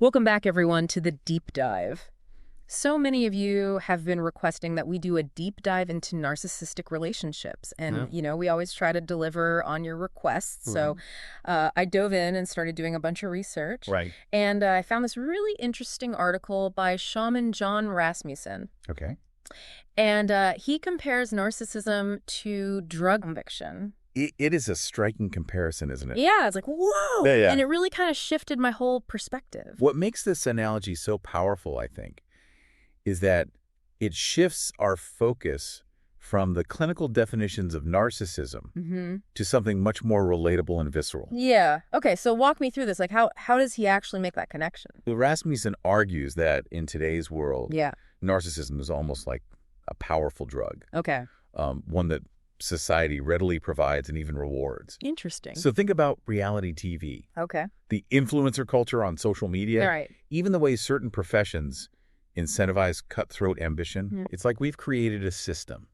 Welcome back, everyone, to the deep dive. So many of you have been requesting that we do a deep dive into narcissistic relationships. And, Yeah. we always try to deliver on your requests. So I dove in and started doing a bunch of research. Right. And I found this really interesting article by Shaman Jon Rasmussen. Okay. And he compares narcissism to drug addiction. It is a striking comparison, isn't it? Yeah, it's like, whoa! Yeah. And it really kind of shifted my whole perspective. What makes this analogy so powerful, I think, is that it shifts our focus from the clinical definitions of narcissism to something much more relatable and visceral. Yeah. Okay, so walk me through this. Like, how does he actually make that connection? Rasmussen argues that in today's world, Yeah. narcissism is almost like a powerful drug, Okay. one that society readily provides and even rewards. Interesting. So think about reality TV, Okay. the influencer culture on social media, All right. even the way certain professions incentivize cutthroat ambition. Mhm. It's like we've created a system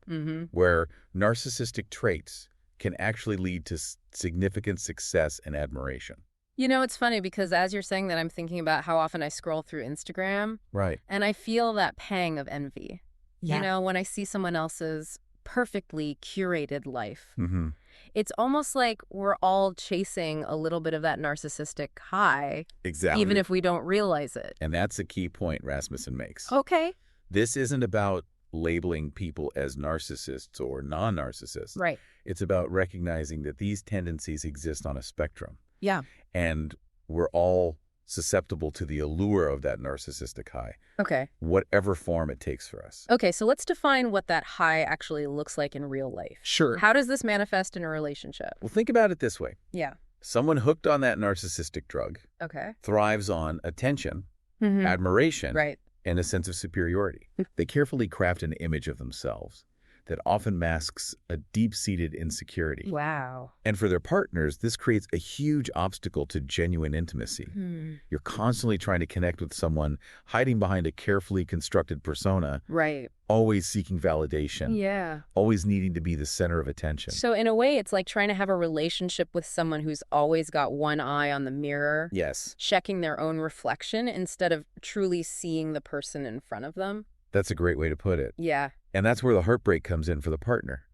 where narcissistic traits can actually lead to significant success and admiration. It's funny because as you're saying that, I'm thinking about how often I scroll through Instagram Right. and I feel that pang of envy. Yeah. When I see someone else's perfectly curated life. Mm-hmm. It's almost like we're all chasing a little bit of that narcissistic high, Exactly. even if we don't realize it. And that's a key point Rasmussen makes. Okay. This isn't about labeling people as narcissists or non-narcissists. Right. It's about recognizing that these tendencies exist on a spectrum. Yeah. And we're all susceptible to the allure of that narcissistic high, Okay. whatever form it takes for us. Okay, so let's define what that high actually looks like in real life. Sure. How does this manifest in a relationship? Well, think about it this way. Yeah. Someone hooked on that narcissistic drug Okay. thrives on attention, admiration, Right. and a sense of superiority. They carefully craft an image of themselves that often masks a deep-seated insecurity. Wow. And for their partners, this creates a huge obstacle to genuine intimacy. You're constantly trying to connect with someone, hiding behind a carefully constructed persona, Right. always seeking validation, Yeah. always needing to be the center of attention. So in a way, it's like trying to have a relationship with someone who's always got one eye on the mirror, Yes, checking their own reflection instead of truly seeing the person in front of them. that's a great way to put it. Yeah. And that's where the heartbreak comes in for the partner.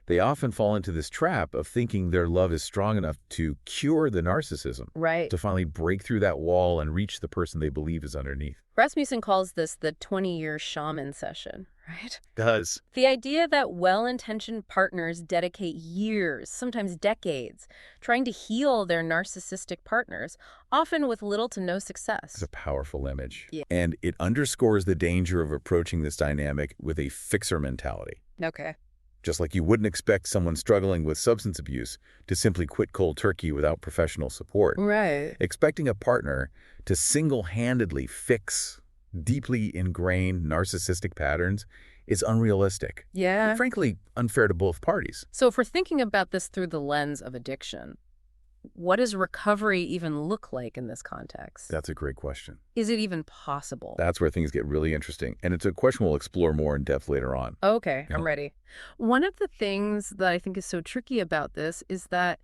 They often fall into this trap of thinking their love is strong enough to cure the narcissism, Right. to finally break through that wall and reach the person they believe is underneath. Rasmussen calls this the 20-year shaman session, right? Does. The idea that well-intentioned partners dedicate years, sometimes decades, trying to heal their narcissistic partners, often with little to no It's success. a powerful image. Yeah. And it underscores the danger of approaching this dynamic with a fixer mentality. Okay. Just like you wouldn't expect someone struggling with substance abuse to simply quit cold turkey without professional support. Right. Expecting a partner to single-handedly fix deeply ingrained narcissistic patterns is unrealistic. Yeah. And frankly, unfair to both parties. So if we're thinking about this through the lens of addiction, what does recovery even look like in this context? That's a great question. Is it even possible? That's where things get really interesting. And it's a question we'll explore more in depth later on. Okay, Yeah. I'm ready. One of the things that I think is so tricky about this is that,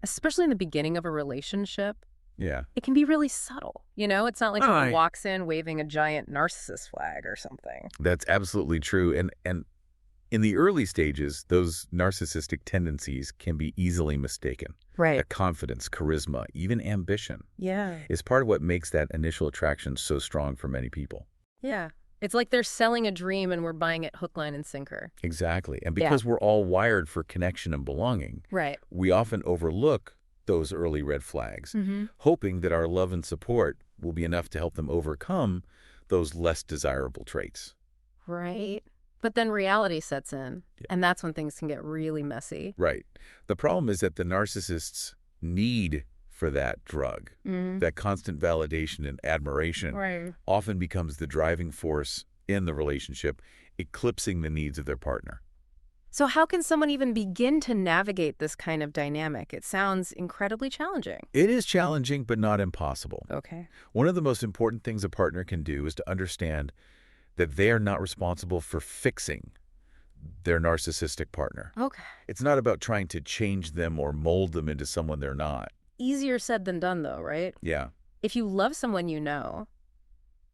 especially in the beginning of a relationship, Yeah. it can be really subtle. It's not like someone Right. walks in waving a giant narcissist flag or something. That's absolutely true. And in the early stages, those narcissistic tendencies can be easily mistaken. Right. That confidence, charisma, even ambition Yeah. is part of what makes that initial attraction so strong for many people. Yeah. It's like they're selling a dream and we're buying it hook, line, and sinker. Exactly. And because we're all wired for connection and belonging, Right. we often overlook those early red flags, hoping that our love and support will be enough to help them overcome those less desirable traits. Right. But then reality sets in, and that's when things can get really messy. Right. The problem is that the narcissist's need for that drug, that constant validation and admiration, Right. often becomes the driving force in the relationship, eclipsing the needs of their partner. So how can someone even begin to navigate this kind of dynamic? It sounds incredibly challenging. It is challenging, but not impossible. Okay. One of the most important things a partner can do is to understand that they are not responsible for fixing their narcissistic partner. Okay. It's not about trying to change them or mold them into someone they're not. Easier said than done, though, right? Yeah. If you love someone you know,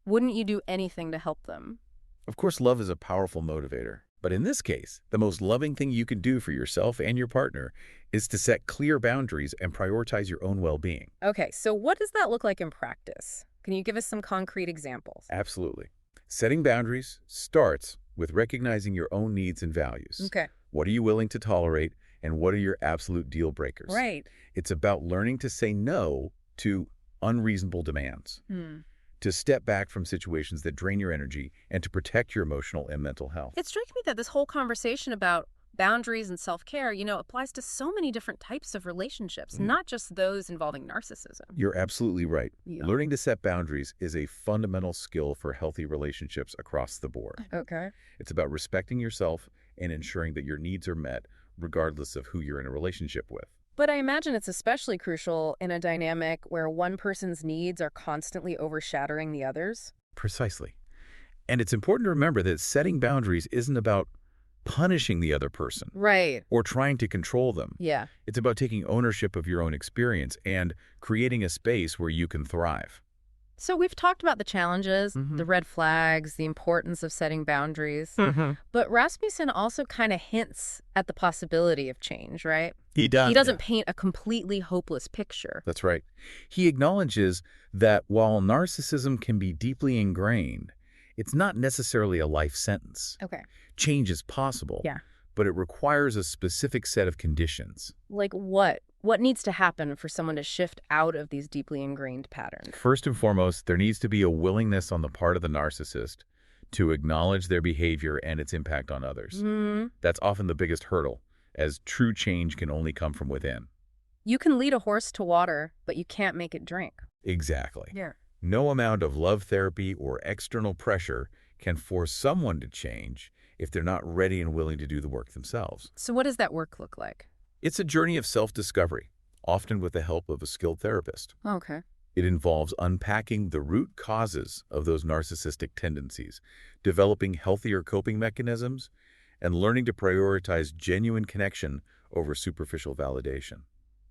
wouldn't you do anything to help them? Of course, love is a powerful motivator. But in this case, the most loving thing you can do for yourself and your partner is to set clear boundaries and prioritize your own well-being. Okay, so what does that look like in practice? Can you give us some concrete examples? Absolutely. Setting boundaries starts with recognizing your own needs and values. Okay. What are you willing to tolerate, and what are your absolute deal breakers? Right. It's about learning to say no to unreasonable demands, to step back from situations that drain your energy, and to protect your emotional and mental health. It strikes me that this whole conversation about boundaries and self-care, applies to so many different types of relationships, not just those involving narcissism. You're absolutely right. Yeah. Learning to set boundaries is a fundamental skill for healthy relationships across the board. Okay. It's about respecting yourself and ensuring that your needs are met regardless of who you're in a relationship with. But I imagine it's especially crucial in a dynamic where one person's needs are constantly overshadowing the others. Precisely. And it's important to remember that setting boundaries isn't about punishing the other person Right. or trying to control them. Yeah. It's about taking ownership of your own experience and creating a space where you can thrive. So we've talked about the challenges, the red flags, the importance of setting boundaries. But Rasmussen also kind of hints at the possibility of change, right? He does. He doesn't paint a completely hopeless picture. That's right. He acknowledges that while narcissism can be deeply ingrained, it's not necessarily a life sentence. Okay. Change is possible, Yeah. but it requires a specific set of conditions. Like what? What needs to happen for someone to shift out of these deeply ingrained patterns? First and foremost, there needs to be a willingness on the part of the narcissist to acknowledge their behavior and its impact on others. That's often the biggest hurdle, as true change can only come from within. You can lead a horse to water, but you can't make it drink. Exactly. Yeah. No amount of love therapy or external pressure can force someone to change if they're not ready and willing to do the work themselves. So what does that work look like? It's a journey of self-discovery, often with the help of a skilled therapist. Okay. It involves unpacking the root causes of those narcissistic tendencies, developing healthier coping mechanisms, and learning to prioritize genuine connection over superficial validation.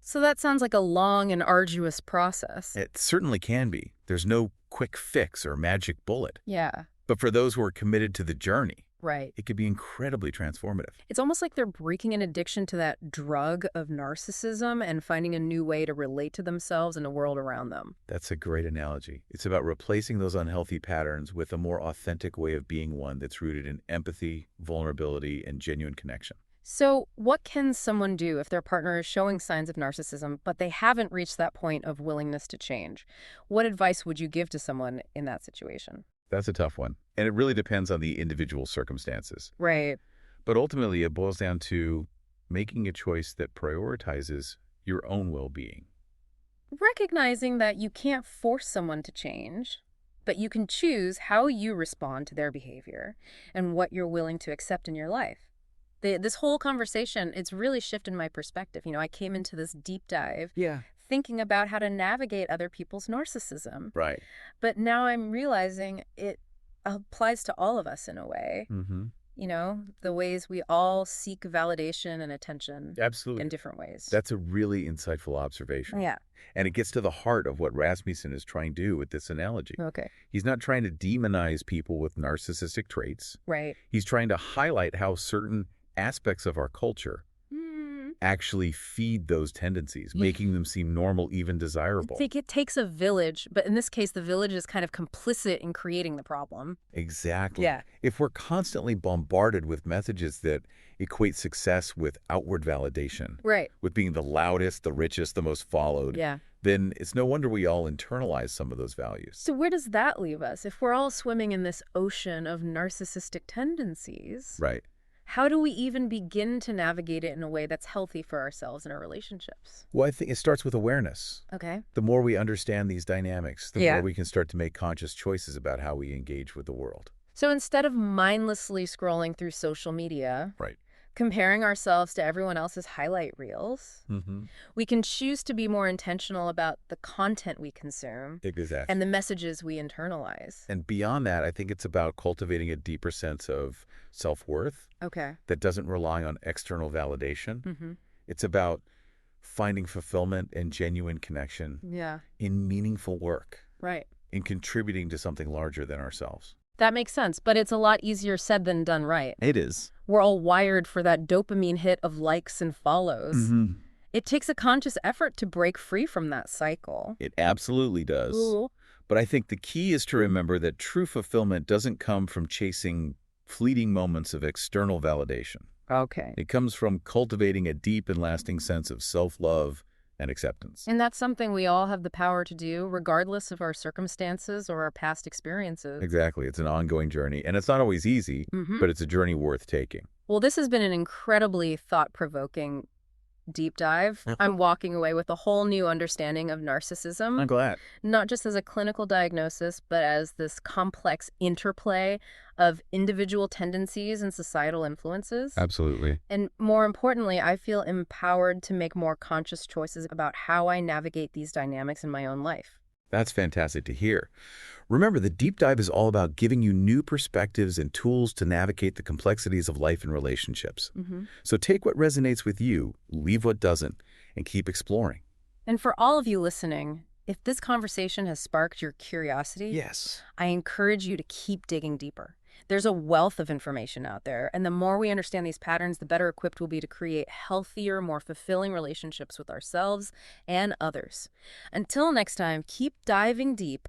So that sounds like a long and arduous process. It certainly can be. There's no quick fix or magic bullet. Yeah. But for those who are committed to the journey, Right. it could be incredibly transformative. It's almost like they're breaking an addiction to that drug of narcissism and finding a new way to relate to themselves and the world around them. That's a great analogy. It's about replacing those unhealthy patterns with a more authentic way of being, one that's rooted in empathy, vulnerability, and genuine connection. So what can someone do if their partner is showing signs of narcissism, but they haven't reached that point of willingness to change? What advice would you give to someone in that situation? That's a tough one. And it really depends on the individual circumstances. Right. But ultimately, it boils down to making a choice that prioritizes your own well-being. Recognizing that you can't force someone to change, but you can choose how you respond to their behavior and what you're willing to accept in your life. This whole conversation, it's really shifted my perspective. I came into this deep dive thinking about how to navigate other people's narcissism. Right. But now I'm realizing it applies to all of us in a way. The ways we all seek validation and attention Absolutely. in different ways. That's a really insightful observation. Yeah. And it gets to the heart of what Rasmussen is trying to do with this analogy. Okay. He's not trying to demonize people with narcissistic traits. Right. He's trying to highlight how certain aspects of our culture actually feed those tendencies, making them seem normal, even desirable. I think it takes a village, but in this case, the village is kind of complicit in creating the problem. Exactly. Yeah. If we're constantly bombarded with messages that equate success with outward validation, Right. with being the loudest, the richest, the most followed, Yeah. then it's no wonder we all internalize some of those values. So where does that leave us? If we're all swimming in this ocean of narcissistic tendencies, Right. how do we even begin to navigate it in a way that's healthy for ourselves and our relationships? Well, I think it starts with awareness. Okay. The more we understand these dynamics, the Yeah. more we can start to make conscious choices about how we engage with the world. So instead of mindlessly scrolling through social media, Right. comparing ourselves to everyone else's highlight reels, we can choose to be more intentional about the content we consume Exactly. and the messages we internalize. And beyond that, I think it's about cultivating a deeper sense of self-worth Okay. that doesn't rely on external validation. It's about finding fulfillment and genuine connection Yeah, in meaningful work, right. in contributing to something larger than ourselves. That makes sense, but it's a lot easier said than done, right? It is. We're all wired for that dopamine hit of likes and follows. Mm-hmm. It takes a conscious effort to break free from that cycle. It absolutely does. Ooh. But I think the key is to remember that true fulfillment doesn't come from chasing fleeting moments of external validation. Okay. It comes from cultivating a deep and lasting sense of self-love and acceptance. And that's something we all have the power to do, regardless of our circumstances or our past experiences. Exactly. It's an ongoing journey, and it's not always easy, but it's a journey worth taking. Well, this has been an incredibly thought-provoking deep dive. I'm walking away with a whole new understanding of narcissism. I'm glad. Not just as a clinical diagnosis, but as this complex interplay of individual tendencies and societal influences. Absolutely. And more importantly, I feel empowered to make more conscious choices about how I navigate these dynamics in my own life. That's fantastic to hear. Remember, the deep dive is all about giving you new perspectives and tools to navigate the complexities of life and relationships. So take what resonates with you, leave what doesn't, and keep exploring. And for all of you listening, if this conversation has sparked your curiosity, Yes. I encourage you to keep digging deeper. There's a wealth of information out there, and the more we understand these patterns, the better equipped we'll be to create healthier, more fulfilling relationships with ourselves and others. Until next time, keep diving deep,